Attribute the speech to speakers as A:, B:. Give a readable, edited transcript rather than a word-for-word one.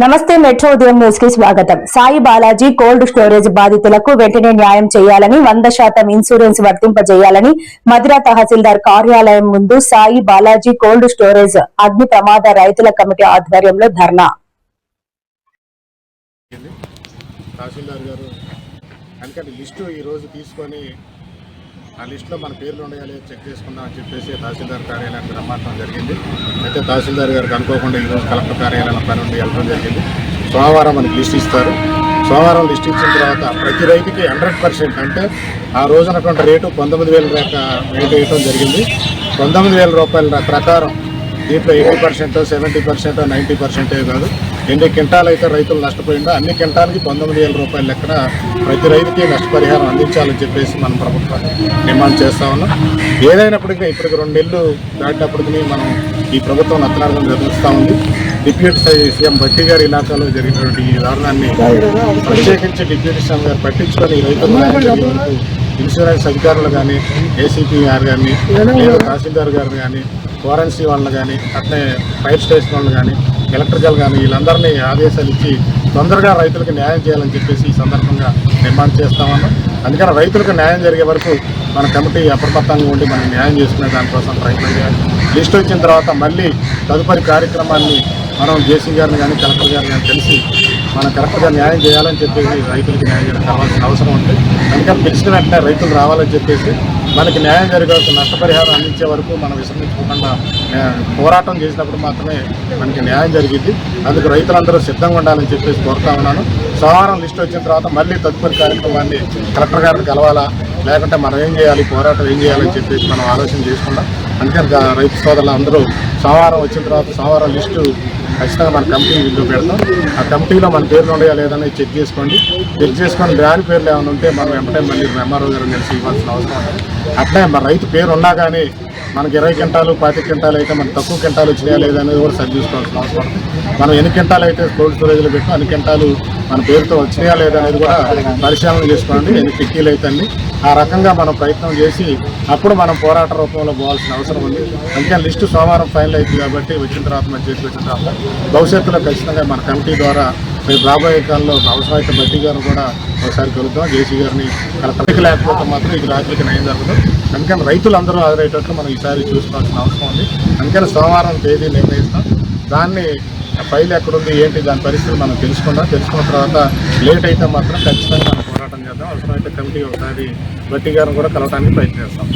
A: నమస్తే మెట్రో ఉదయం న్యూస్ కి స్వాగతం. సాయి బాలాజీ కోల్డ్ స్టోరేజ్ బాధితులకు వెంటనే న్యాయం చేయాలని 100% ఇన్సూరెన్స్ వర్తింపజేయాలని మధిర తహసీల్దార్ కార్యాలయం ముందు సాయి బాలాజీ కోల్డ్ స్టోరేజ్ అగ్ని ప్రమాద రైతుల కమిటీ ఆధ్వర్యంలో ధర్నా.
B: తహసీల్దార్ గారు అందుకని లిస్టు ఈరోజు తీసుకొని ఆ లిస్టులో మన పేర్లు ఉన్నాయో చెక్ చేసుకుందాం అని చెప్పేసి తహసీల్దార్ కార్యాలయానికి రమ్మటం జరిగింది. అయితే తహసీల్దార్ గారికి అనుకోకుండా ఈరోజు కలెక్టర్ కార్యాలయంలో పని ఉండి వెళ్ళడం జరిగింది. సోమవారం మనకి లిస్ట్ ఇస్తారు. సోమవారం లిస్ట్ ఇచ్చిన తర్వాత ప్రతి రైతుకి 100% అంటే ఆ రోజు ఉన్నటువంటి రేటు 19,000 రేటు వేయటం జరిగింది. 19,000 రూపాయల ప్రకారం దీంట్లో 80%, 70%, 90% కాదు. ఎన్ని క్వింటాలు అయితే రైతులు నష్టపోయిందో అన్ని క్వింటాలకి 19,000 రూపాయలు లెక్కన ప్రతి రైతుకి నష్టపరిహారం అందించాలని చెప్పేసి మన ప్రభుత్వం డిమాండ్ చేస్తూ ఉన్నాం. ఏదైనప్పటికీ ఇప్పటికి 2 నెలలు దాటినప్పటికీ మనం ఈ ప్రభుత్వం నత్తనార్థం జరుగుతూ ఉంది. డిప్యూటీ సీఎం భట్టి గారి ఇలాకాలో జరిగినటువంటి ఈ దారుణాన్ని ప్రత్యేకించి డిప్యూటీ సీఎం గారు పట్టించుకొని రైతులు ఇన్సూరెన్స్ అధికారులు కానీ, ఏసీపీ గారు కానీ, లేదా తహసీల్దార్ గారు కానీ, ఫోరెన్సీ వాళ్ళు కానీ, అట్లే ఫైర్ స్టేషన్ వాళ్ళు కానీ, ఎలక్ట్రికల్ కానీ వీళ్ళందరినీ ఆదేశాలు ఇచ్చి తొందరగా రైతులకు న్యాయం చేయాలని చెప్పేసి ఈ సందర్భంగా డిమాండ్ చేస్తామన్నాం. అందుకని రైతులకు న్యాయం జరిగే వరకు మన కమిటీ అప్రమత్తంగా ఉండి మనం న్యాయం చేసుకునే దానికోసం ప్రయత్నం చేయాలి. లిస్ట్ వచ్చిన తర్వాత మళ్ళీ తదుపరి కార్యక్రమాన్ని మనం జేసీ గారిని కానీ, కలెక్టర్ గారిని కానీ తెలిసి మనం కరెక్ట్గా న్యాయం చేయాలని చెప్పేసి రైతులకు న్యాయం చేయడం కావాల్సిన అవసరం ఉంది. అందుకని పిలిచిన వెంటనే రైతులు రావాలని చెప్పేసి మనకి న్యాయం జరిగే నష్టపరిహారం అందించే వరకు మనం విశ్రమించకుండా పోరాటం చేసినప్పుడు మాత్రమే మనకి న్యాయం జరిగింది. అందుకు రైతులందరూ సిద్ధంగా ఉండాలని చెప్పేసి కోరుతా ఉన్నాను. సోమవారం లిస్ట్ వచ్చిన తర్వాత మళ్ళీ తదుపరి కార్యక్రమాన్ని కలెక్టర్ గారిని కలవాలా, లేకుంటే మనం ఏం చేయాలి, పోరాటం ఏం చేయాలని చెప్పేసి మనం ఆలోచన చేసుకుందాం. అందుకని రైతు సోదరులు అందరూ సోమవారం వచ్చిన తర్వాత సోమవారం లిస్టు ఖచ్చితంగా మన కమిటీలో పెడతాం. ఆ కమిటీలో మన పేర్లు ఉన్నాయా లేదని చెక్ చేసుకొని రాని పేర్లు ఏమైనా ఉంటే మనం వెంటనే మళ్ళీ ఎంఆర్ఓ గారు కలిసి ఇవ్వాల్సిన అవసరం ఉంది. అట్లే మన రైతు పేరు ఉన్నా కానీ మనకి 20 క్వింటాలు 25 క్వింటాలు అయితే మనకు తక్కువ క్వింటాలు వచ్చినాయా లేదనేది కూడా సరి చూసుకోవాల్సిన అవసరం ఉంది. మనం ఎన్ని క్వింటాలు అయితే కోల్డ్ స్టోరేజ్లో పెట్టినా అన్ని క్వింటాలు మన పేరుతో వచ్చినాయా లేదనేది కూడా పరిశీలన చేసుకోండి. ఎన్ని కిట్టీలు అయితే ఆ రకంగా మనం ప్రయత్నం చేసి అప్పుడు మనం పోరాట రూపంలో పోవాల్సిన అవసరం ఉంది. అందుకని లిస్టు సోమవారం ఫైనల్ అవుతుంది కాబట్టి వచ్చిన తర్వాత మన చేతికి వచ్చిన తర్వాత భవిష్యత్తులో ఖచ్చితంగా మన కమిటీ ద్వారా రేపు రాబోయే కాలంలో అవసరమైతే బట్టి గారిని కూడా ఒకసారి కలుద్దాం. జేసీ గారిని కలెక్టర్ లేకపోతే మాత్రం ఇది రాత్రికి నయం జరగదు. అందుకని రైతులందరూ హాజరయ్యేటట్లు మనం ఈసారి చూసుకోవాల్సిన అవసరం ఉంది. అందుకని సోమవారం తేదీ నిర్ణయిస్తాం. దాన్ని ఫైల్ ఎక్కడుంది ఏంటి దాని పరిస్థితులు మనం తెలుసుకున్న తర్వాత లేట్ అయితే మాత్రం ఖచ్చితంగా మనం పోరాటం చేద్దాం. అవసరమైతే కమిటీ ఒకసారి బట్టి గారిని కూడా కలవడానికి ప్రయత్నిస్తాం.